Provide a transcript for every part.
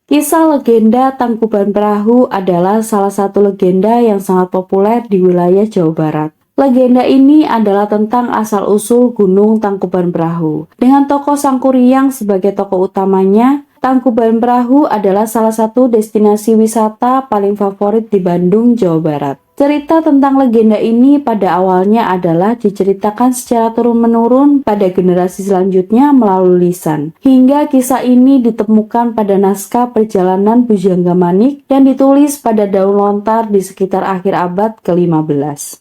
Kisah legenda Tangkuban Perahu adalah salah satu legenda yang sangat populer di wilayah Jawa Barat. Legenda ini adalah tentang asal-usul Gunung Tangkuban Perahu. Dengan tokoh Sangkuriang sebagai tokoh utamanya, Tangkuban Perahu adalah salah satu destinasi wisata paling favorit di Bandung, Jawa Barat. Cerita tentang legenda ini pada awalnya adalah diceritakan secara turun-menurun pada generasi selanjutnya melalui lisan. Hingga kisah ini ditemukan pada naskah Perjalanan Bujangga Manik yang ditulis pada daun lontar di sekitar akhir abad ke-15.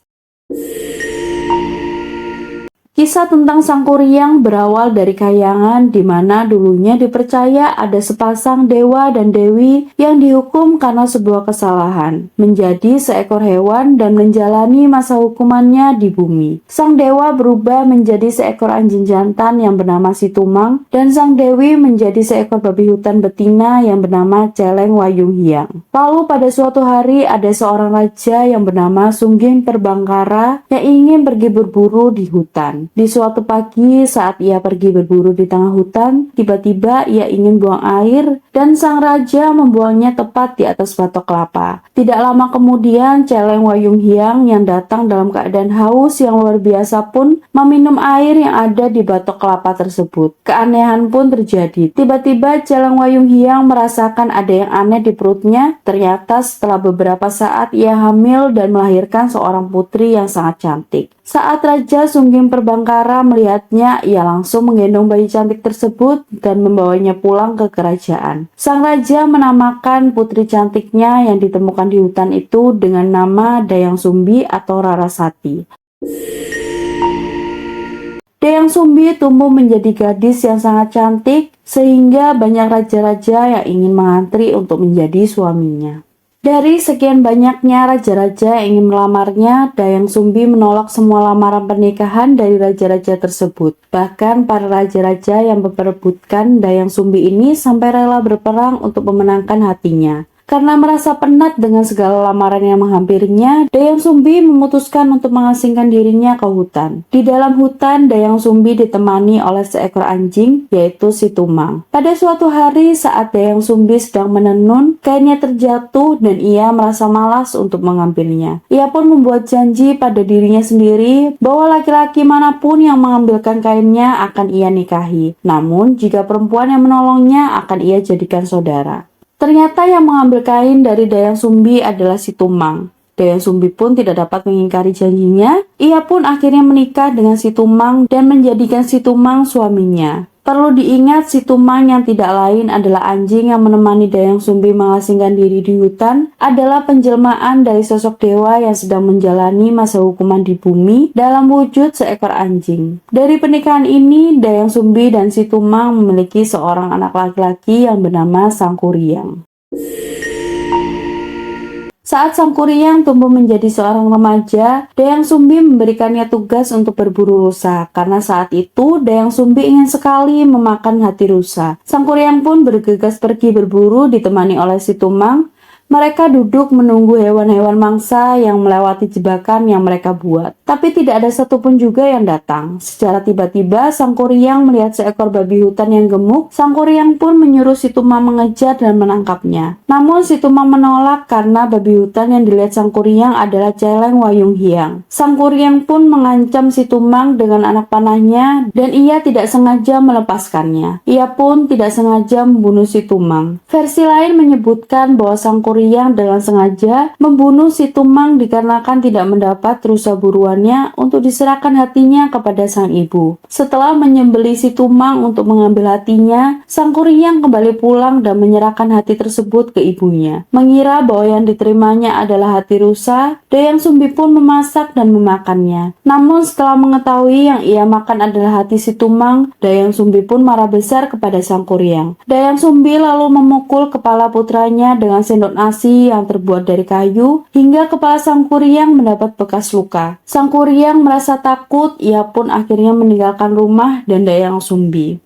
Kisah tentang Sangkuriang berawal dari kayangan di mana dulunya dipercaya ada sepasang dewa dan dewi yang dihukum karena sebuah kesalahan, menjadi seekor hewan dan menjalani masa hukumannya di bumi. Sang dewa berubah menjadi seekor anjing jantan yang bernama Situmang, dan sang dewi menjadi seekor babi hutan betina yang bernama Celeng Wayung Hiang. Lalu pada suatu hari ada seorang raja yang bernama Sungging Perbangkara yang ingin pergi berburu di hutan. Di suatu pagi saat ia pergi berburu di tengah hutan, tiba-tiba ia ingin buang air dan sang raja membuangnya tepat di atas batok kelapa. Tidak lama kemudian Celeng Wayung Hiang yang datang dalam keadaan haus yang luar biasa pun meminum air yang ada di batok kelapa tersebut. Keanehan pun terjadi. Tiba-tiba Celeng Wayung Hiang merasakan ada yang aneh di perutnya. Ternyata setelah beberapa saat ia hamil dan melahirkan seorang putri yang sangat cantik. Saat Raja Sungging Perbangkara melihatnya, ia langsung menggendong bayi cantik tersebut dan membawanya pulang ke kerajaan. Sang raja menamakan putri cantiknya yang ditemukan di hutan itu dengan nama Dayang Sumbi atau Rarasati. Dayang Sumbi tumbuh menjadi gadis yang sangat cantik sehingga banyak raja-raja yang ingin mengantri untuk menjadi suaminya. Dari sekian banyaknya raja-raja yang ingin melamarnya, Dayang Sumbi menolak semua lamaran pernikahan dari raja-raja tersebut. Bahkan para raja-raja yang memperebutkan Dayang Sumbi ini sampai rela berperang untuk memenangkan hatinya. Karena merasa penat dengan segala lamaran yang menghampirinya, Dayang Sumbi memutuskan untuk mengasingkan dirinya ke hutan. Di dalam hutan, Dayang Sumbi ditemani oleh seekor anjing, yaitu Situmang. Pada suatu hari saat Dayang Sumbi sedang menenun, kainnya terjatuh dan ia merasa malas untuk mengambilnya. Ia pun membuat janji pada dirinya sendiri bahwa laki-laki manapun yang mengambilkan kainnya akan ia nikahi. Namun, jika perempuan yang menolongnya akan ia jadikan saudara. Ternyata yang mengambil kain dari Dayang Sumbi adalah Situmang. Dayang Sumbi pun tidak dapat mengingkari janjinya. Ia pun akhirnya menikah dengan Situmang dan menjadikan Situmang suaminya. Perlu diingat, Situmang yang tidak lain adalah anjing yang menemani Dayang Sumbi mengasingkan diri di hutan adalah penjelmaan dari sosok dewa yang sedang menjalani masa hukuman di bumi dalam wujud seekor anjing. Dari pernikahan ini, Dayang Sumbi dan Situmang memiliki seorang anak laki-laki yang bernama Sangkuriang. Saat Sangkuriang tumbuh menjadi seorang remaja, Dayang Sumbi memberikannya tugas untuk berburu rusa. Karena saat itu, Dayang Sumbi ingin sekali memakan hati rusa. Sangkuriang pun bergegas pergi berburu ditemani oleh Situmang. Mereka duduk menunggu hewan-hewan mangsa yang melewati jebakan yang mereka buat. Tapi tidak ada satupun juga yang datang. Secara tiba-tiba, Sangkuriang melihat seekor babi hutan yang gemuk. Sangkuriang pun menyuruh Situmang mengejar dan menangkapnya. Namun Situmang menolak karena babi hutan yang dilihat Sangkuriang adalah Celeng Wayung Hiang. Sangkuriang pun mengancam Situmang dengan anak panahnya dan ia tidak sengaja melepaskannya. Ia pun tidak sengaja membunuh Situmang. Versi lain menyebutkan bahwa Sangkuriang dengan sengaja membunuh Situmang dikarenakan tidak mendapat rusa buruannya untuk diserahkan hatinya kepada sang ibu. Setelah menyembelih Situmang untuk mengambil hatinya, Sangkuriang kembali pulang dan menyerahkan hati tersebut ke ibunya. Mengira bahwa yang diterimanya adalah hati rusa, Dayang Sumbi pun memasak dan memakannya. Namun setelah mengetahui yang ia makan adalah hati Situmang, Dayang Sumbi pun marah besar kepada Sangkuriang. Dayang Sumbi lalu memukul kepala putranya dengan sendok nasi yang terbuat dari kayu hingga kepala Sangkuriang mendapat bekas luka. Sangkuriang merasa takut, ia pun akhirnya meninggalkan rumah dan Dayang Sumbi.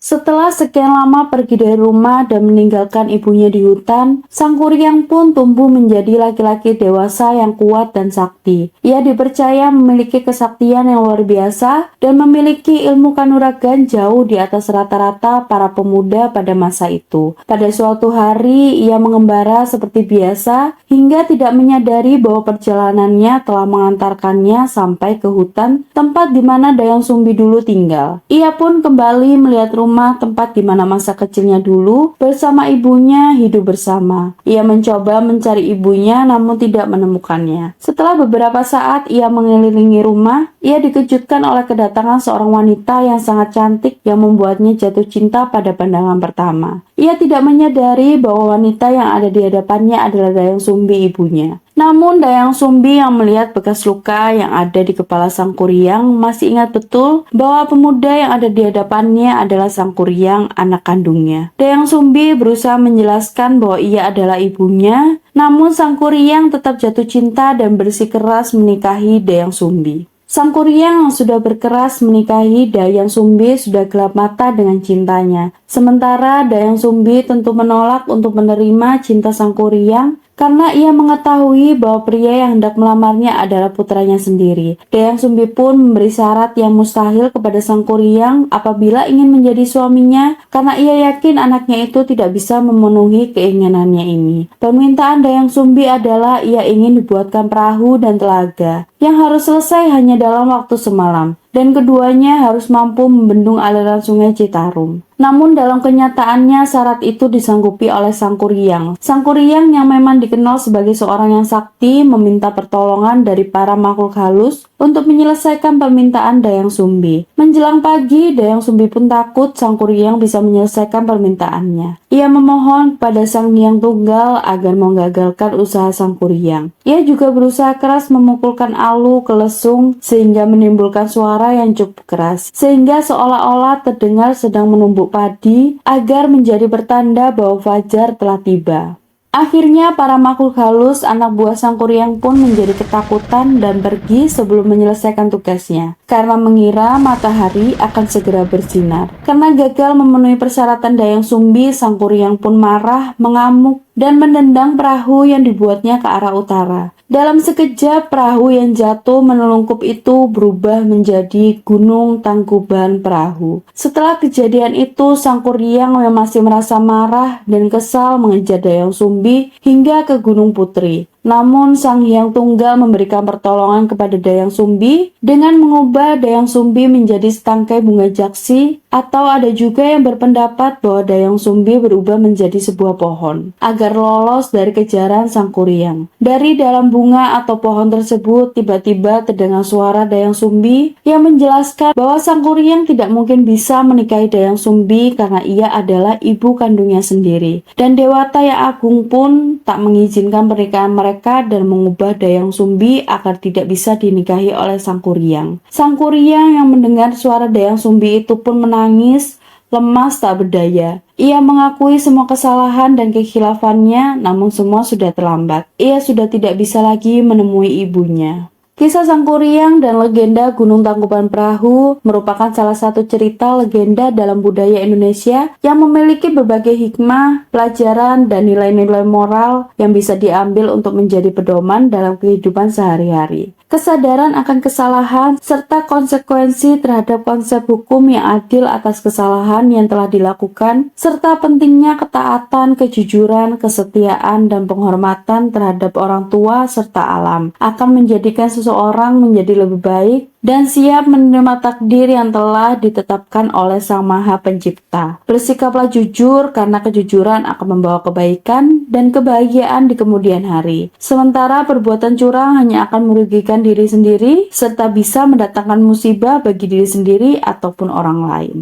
Setelah sekian lama pergi dari rumah dan meninggalkan ibunya di hutan, Sang Kuryang pun tumbuh menjadi laki-laki dewasa yang kuat dan sakti. Ia dipercaya memiliki kesaktian yang luar biasa dan memiliki ilmu kanuragan jauh di atas rata-rata para pemuda pada masa itu. Pada suatu hari, ia mengembara seperti biasa hingga tidak menyadari bahwa perjalanannya telah mengantarkannya sampai ke hutan tempat di mana Dayang Sumbi dulu tinggal. Ia pun kembali melihat rumah tempat di mana masa kecilnya dulu bersama ibunya hidup bersama. Ia mencoba mencari ibunya namun tidak menemukannya. Setelah beberapa saat ia mengelilingi rumah, ia dikejutkan oleh kedatangan seorang wanita yang sangat cantik yang membuatnya jatuh cinta pada pandangan pertama. Ia tidak menyadari bahwa wanita yang ada di hadapannya adalah Dayang Sumbi ibunya. Namun Dayang Sumbi yang melihat bekas luka yang ada di kepala Sang Kuryang masih ingat betul bahwa pemuda yang ada di hadapannya adalah Sang Kuryang, anak kandungnya. Dayang Sumbi berusaha menjelaskan bahwa ia adalah ibunya, namun Sang Kuryang tetap jatuh cinta dan bersikeras menikahi Dayang Sumbi. Sang Kuryang yang sudah berkeras menikahi Dayang Sumbi sudah gelap mata dengan cintanya. Sementara Dayang Sumbi tentu menolak untuk menerima cinta Sang Kuryang karena ia mengetahui bahwa pria yang hendak melamarnya adalah putranya sendiri. Dayang Sumbi pun memberi syarat yang mustahil kepada Sang Kuryang apabila ingin menjadi suaminya karena ia yakin anaknya itu tidak bisa memenuhi keinginannya ini. Permintaan Dayang Sumbi adalah ia ingin dibuatkan perahu dan telaga yang harus selesai hanya dalam waktu semalam, dan keduanya harus mampu membendung aliran sungai Citarum. Namun dalam kenyataannya syarat itu disanggupi oleh Sang Kuryang. Sang Kuryang yang memang dikenal sebagai seorang yang sakti meminta pertolongan dari para makhluk halus untuk menyelesaikan permintaan Dayang Sumbi. Menjelang pagi, Dayang Sumbi pun takut Sang Kuryang bisa menyelesaikan permintaannya. Ia memohon kepada Sang Hyang Tunggal agar menggagalkan usaha Sang Kuryang. Ia juga berusaha keras memukulkan alu ke lesung sehingga menimbulkan suara yang cukup keras, sehingga seolah-olah terdengar sedang menumbuk padi agar menjadi pertanda bahwa fajar telah tiba. Akhirnya para makhluk halus anak buah Sang Kuryang pun menjadi ketakutan dan pergi sebelum menyelesaikan tugasnya karena mengira matahari akan segera bersinar. Karena gagal memenuhi persyaratan Dayang Sumbi, Sang Kuryang pun marah, mengamuk, dan mendendang perahu yang dibuatnya ke arah utara. Dalam sekejap, perahu yang jatuh menelungkup itu berubah menjadi Gunung Tangkuban Perahu. Setelah kejadian itu, Sang Kuryang yang masih merasa marah dan kesal mengejar Dayang Sumbi hingga ke Gunung Putri. Namun Sang Hyang Tunggal memberikan pertolongan kepada Dayang Sumbi dengan mengubah Dayang Sumbi menjadi setangkai bunga jaksi, atau ada juga yang berpendapat bahwa Dayang Sumbi berubah menjadi sebuah pohon agar lolos dari kejaran Sang Kuryang. Dari dalam bunga atau pohon tersebut tiba-tiba terdengar suara Dayang Sumbi yang menjelaskan bahwa Sang Kuryang tidak mungkin bisa menikahi Dayang Sumbi karena ia adalah ibu kandungnya sendiri, dan Dewata yang agung pun tak mengizinkan pernikahan mereka dan mengubah Dayang Sumbi agar tidak bisa dinikahi oleh Sang Kuryang. Sang Kuryang yang mendengar suara Dayang Sumbi itu pun menangis, lemas tak berdaya. Ia mengakui semua kesalahan dan kekhilafannya, namun semua sudah terlambat. Ia sudah tidak bisa lagi menemui ibunya. Kisah Sang Kuryang dan legenda Gunung Tangkuban Perahu merupakan salah satu cerita legenda dalam budaya Indonesia yang memiliki berbagai hikmah, pelajaran, dan nilai-nilai moral yang bisa diambil untuk menjadi pedoman dalam kehidupan sehari-hari. Kesadaran akan kesalahan serta konsekuensi terhadap konsep hukum yang adil atas kesalahan yang telah dilakukan, serta pentingnya ketaatan, kejujuran, kesetiaan, dan penghormatan terhadap orang tua serta alam akan menjadikan seseorang menjadi lebih baik dan siap menerima takdir yang telah ditetapkan oleh Sang Maha Pencipta. Bersikaplah jujur karena kejujuran akan membawa kebaikan dan kebahagiaan di kemudian hari. Sementara perbuatan curang hanya akan merugikan diri sendiri serta bisa mendatangkan musibah bagi diri sendiri ataupun orang lain.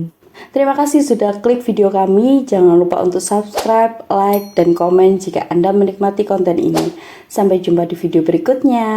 Terima kasih sudah klik video kami. Jangan lupa untuk subscribe, like, dan komen jika Anda menikmati konten ini. Sampai jumpa di video berikutnya.